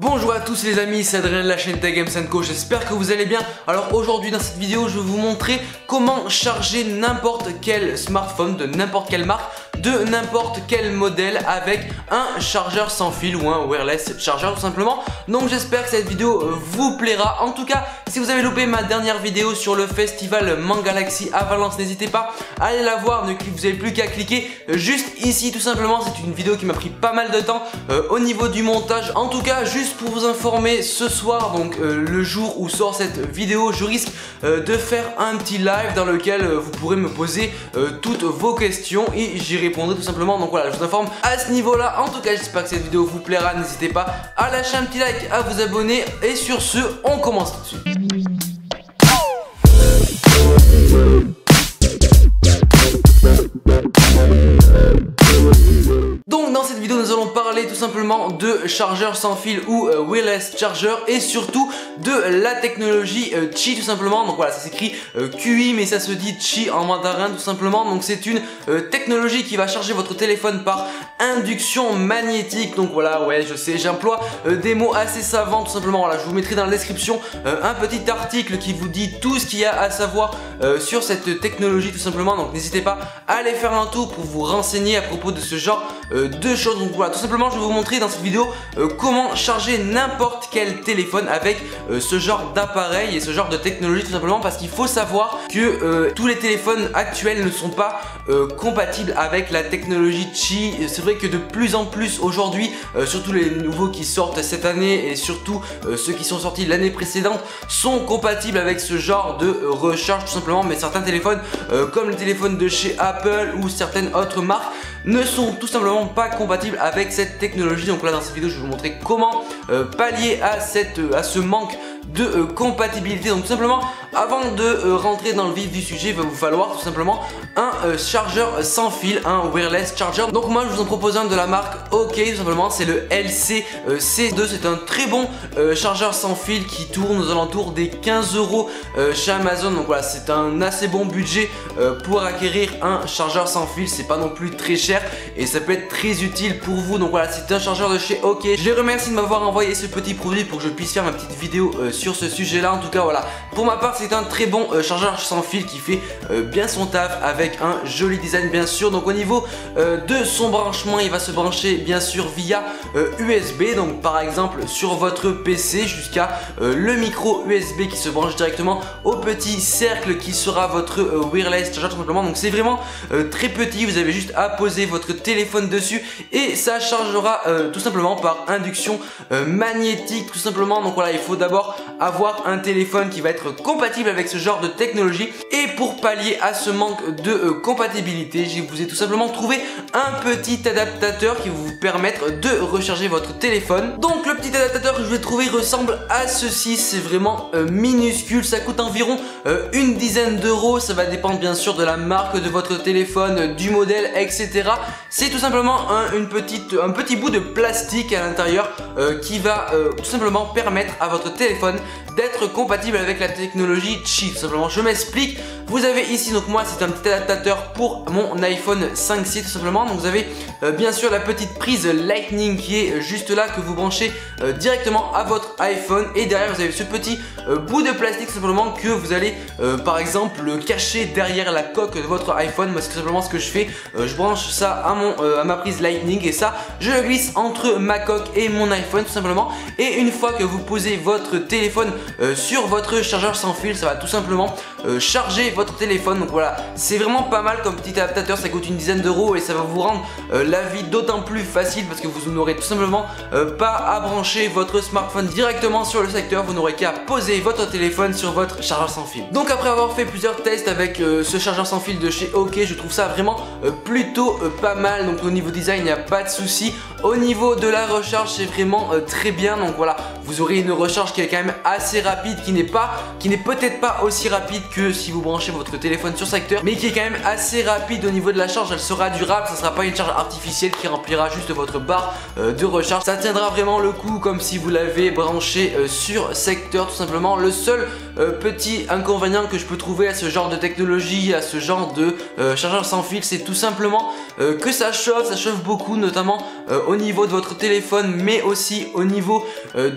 Bonjour à tous les amis, c'est Adrien de la chaîne Tech Games & Co, j'espère que vous allez bien. Alors aujourd'hui dans cette vidéo je vais vous montrer comment charger n'importe quel smartphone de n'importe quelle marque, de n'importe quel modèle avec un chargeur sans fil ou un wireless charger tout simplement. Donc j'espère que cette vidéo vous plaira. En tout cas, si vous avez loupé ma dernière vidéo sur le festival Mangalaxy à Valence, n'hésitez pas à aller la voir, vous n'avez plus qu'à cliquer juste ici tout simplement. C'est une vidéo qui m'a pris pas mal de temps au niveau du montage. En tout cas, juste pour vous informer, ce soir, donc le jour où sort cette vidéo, je risque de faire un petit live dans lequel vous pourrez me poser toutes vos questions et j'y répondrai tout simplement. Donc voilà, je vous informe à ce niveau là. En tout cas, j'espère que cette vidéo vous plaira. N'hésitez pas à lâcher un petit like, à vous abonner et sur ce, on commence tout de suite. Donc dans cette vidéo nous allons parler tout simplement de chargeur sans fil ou wireless charger et surtout de la technologie Qi tout simplement. Donc voilà, ça s'écrit QI mais ça se dit Qi en mandarin tout simplement. Donc c'est une technologie qui va charger votre téléphone par induction magnétique. Donc voilà, ouais, je sais, j'emploie des mots assez savants tout simplement. Voilà, je vous mettrai dans la description un petit article qui vous dit tout ce qu'il y a à savoir sur cette technologie tout simplement. Donc n'hésitez pas à aller faire un tour pour vous renseigner à propos de ce genre de choses. Donc voilà, tout simplement je vais vous montrer dans cette vidéo comment charger n'importe quel téléphone avec ce genre d'appareil et ce genre de technologie tout simplement, parce qu'il faut savoir que tous les téléphones actuels ne sont pas compatibles avec la technologie Qi. C'est vrai que de plus en plus aujourd'hui, surtout les nouveaux qui sortent cette année et surtout ceux qui sont sortis l'année précédente sont compatibles avec ce genre de recharge tout simplement, mais certains téléphones comme les téléphones de chez Apple ou certaines autres marques ne sont tout simplement pas compatibles avec cette technologie. Donc là dans cette vidéo je vais vous montrer comment pallier à ce manque de compatibilité. Donc tout simplement, avant de rentrer dans le vif du sujet, il va vous falloir tout simplement un chargeur sans fil, un wireless charger. Donc moi je vous en propose un de la marque OK tout simplement, c'est le LC-C2. C'est un très bon chargeur sans fil qui tourne aux alentours des 15 € chez Amazon. Donc voilà, c'est un assez bon budget pour acquérir un chargeur sans fil. C'est pas non plus très cher et ça peut être très utile pour vous. Donc voilà, c'est un chargeur de chez OK. Je les remercie de m'avoir envoyé ce petit produit pour que je puisse faire ma petite vidéo sur ce sujet là. En tout cas voilà, pour ma part c'est un très bon chargeur sans fil qui fait bien son taf avec un joli design bien sûr. Donc au niveau de son branchement, il va se brancher bien sûr via USB, donc par exemple sur votre PC, jusqu'à le micro USB qui se branche directement au petit cercle qui sera votre wireless charger tout simplement. Donc c'est vraiment très petit, vous avez juste à poser votre téléphone dessus et ça chargera tout simplement par induction magnétique tout simplement. Donc voilà, il faut d'abord avoir un téléphone qui va être compatible avec ce genre de technologie, et pour pallier à ce manque de compatibilité, je vous ai tout simplement trouvé un petit adaptateur qui va vous permettre de recharger votre téléphone. Donc le petit adaptateur que je vais trouver ressemble à ceci, c'est vraiment minuscule, ça coûte environ une dizaine d'euros, ça va dépendre bien sûr de la marque de votre téléphone, du modèle, etc. C'est tout simplement un petit bout de plastique à l'intérieur qui va tout simplement permettre à votre téléphone d'être compatible avec la technologie Qi tout simplement. Je m'explique, vous avez ici, donc moi c'est un petit adaptateur pour mon iPhone 5C tout simplement. Donc vous avez bien sûr la petite prise Lightning qui est juste là, que vous branchez directement à votre iPhone, et derrière vous avez ce petit bout de plastique tout simplement que vous allez par exemple le cacher derrière la coque de votre iPhone. Moi c'est tout simplement ce que je fais, je branche ça à ma prise Lightning et ça je le glisse entre ma coque et mon iPhone tout simplement. Et une fois que vous posez votre téléphone sur votre chargeur sans fil, ça va tout simplement charger votre téléphone. Donc voilà, c'est vraiment pas mal comme petit adaptateur, ça coûte une dizaine d'euros et ça va vous rendre la vie d'autant plus facile parce que vous n'aurez tout simplement pas à brancher votre smartphone directement sur le secteur, vous n'aurez qu'à poser votre téléphone sur votre chargeur sans fil. Donc après avoir fait plusieurs tests avec ce chargeur sans fil de chez OK, je trouve ça vraiment plutôt pas mal. Donc au niveau design il n'y a pas de souci, au niveau de la recharge c'est vraiment très bien. Donc voilà, vous aurez une recharge qui est quand même assez rapide, qui n'est peut-être pas aussi rapide que si vous branchez votre téléphone sur secteur, mais qui est quand même assez rapide au niveau de la charge. Elle sera durable, ça sera pas une charge artificielle qui remplira juste votre barre de recharge. Ça tiendra vraiment le coup comme si vous l'avez branché sur secteur tout simplement. Le seul petit inconvénient que je peux trouver à ce genre de technologie, à ce genre de chargeur sans fil, c'est tout simplement que ça chauffe beaucoup, notamment au niveau de votre téléphone, mais aussi au niveau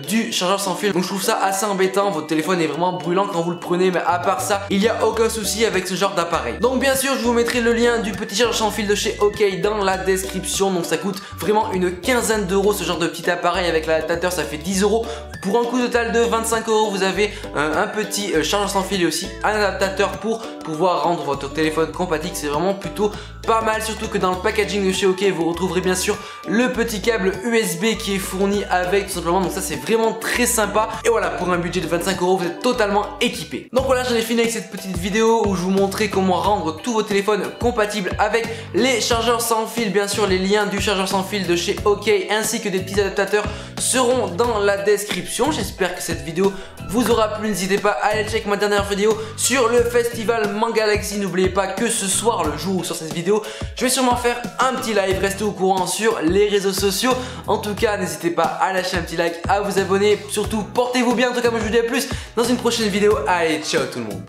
du chargeur sans fil. Donc je trouve ça assez embêtant, votre téléphone est vraiment brûlant quand vous le prenez, mais à part ça, il n'y a aucun souci avec ce genre d'appareil. Donc bien sûr, je vous mettrai le lien du petit chargeur sans fil de chez OK dans la description. Donc ça coûte vraiment une quinzaine d'euros ce genre de petit appareil. Avec l'adaptateur, ça fait 10 euros. Pour un coût total de 25 euros, vous avez un petit chargeur sans fil et aussi un adaptateur pour pouvoir rendre votre téléphone compatible. C'est vraiment plutôt pas mal, surtout que dans le packaging de chez OK, vous retrouverez bien sûr le petit câble USB qui est fourni avec tout simplement. Donc ça, c'est vraiment très sympa. Et voilà, pour un budget de 25 euros, vous êtes totalement équipé. Donc voilà, j'en ai fini avec cette petite vidéo où je vous montrais comment rendre tous vos téléphones compatibles avec les chargeurs sans fil. Bien sûr, les liens du chargeur sans fil de chez OK ainsi que des petits adaptateurs seront dans la description. J'espère que cette vidéo vous aura plu. N'hésitez pas à aller checker ma dernière vidéo sur le festival Mangalaxy. N'oubliez pas que ce soir, le jour où sur cette vidéo, je vais sûrement faire un petit live. Restez au courant sur les réseaux sociaux. En tout cas, n'hésitez pas à lâcher un petit like, à vous abonner. Surtout, portez-vous bien. En tout cas, moi je vous dis à plus dans une prochaine vidéo. Allez, ciao tout le monde.